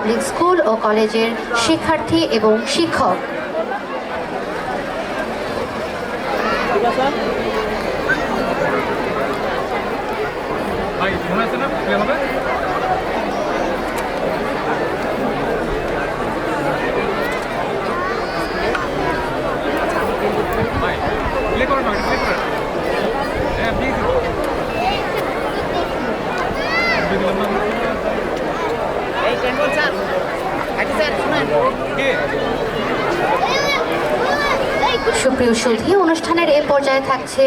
Public school ও কলেজের শিক্ষার্থী এবং শিক্ষক। সুপ্রিয় সুধী, অনুষ্ঠানের এ পর্যায়ে থাকছে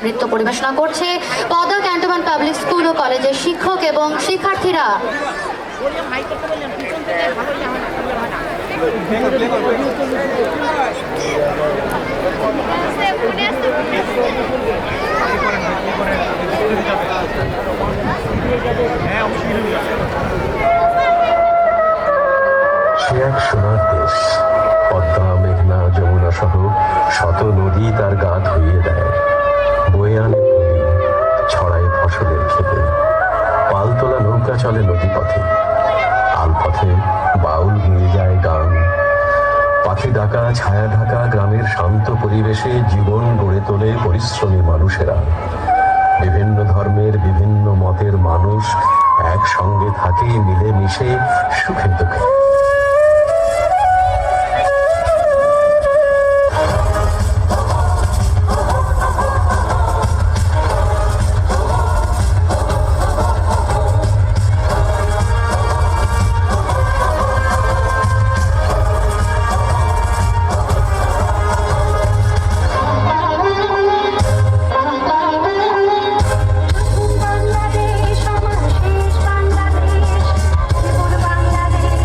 নৃত্য পরিবেশনা করছে পদ্মা ক্যান্টনমেন্ট পাবলিক স্কুল ও কলেজের শিক্ষক এবং শিক্ষার্থীরা। সে এক সোনার দেশ, পদ্মা, মেঘনা, যমুনা সহ শত নদী তার গা ধুইয়ে দেয়। বয়ে আনে পলি, ছড়ায় ফসলের ক্ষেতে। পাল তোলা নৌকা চলে নদী পথে, আলপথে বাউল গেয়ে যায় গান। পাখি ডাকা, ছায়া ঢাকা গ্রামের শান্ত পরিবেশে জীবন গড়ে তোলে পরিশ্রমী মানুষেরা। বিভিন্ন ধর্মের, বিভিন্ন মতের মানুষ একসঙ্গে থাকে মিলেমিশে সুখে দুঃখে। বাংলাদেশ আমার শেষ বাংলাদেশ, জীবন বাংলাদেশ।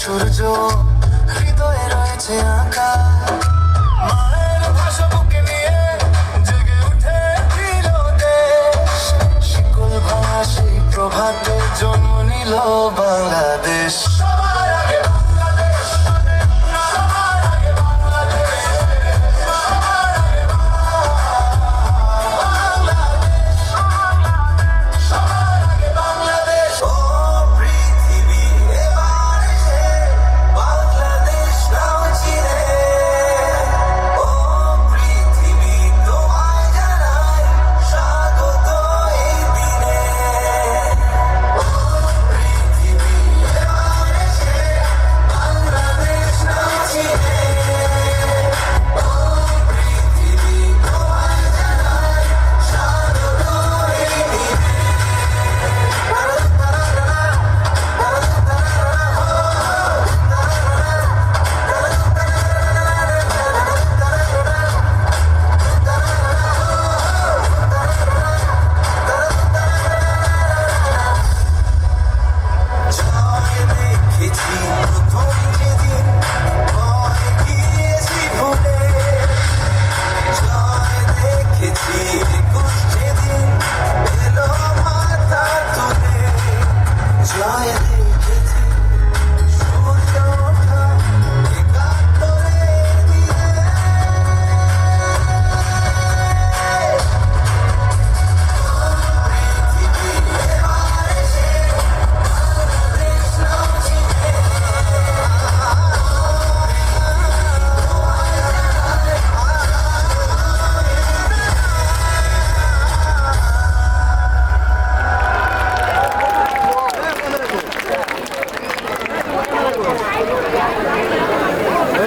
সূর্য হৃদয়ে রয়েছে আঁকা, মায়ের ভাষা বুকে নিয়ে জেগে উঠে দিল দেশ। শিকল ভাঙা সেই প্রভাতে জন্ম নিল বাংলাদেশ।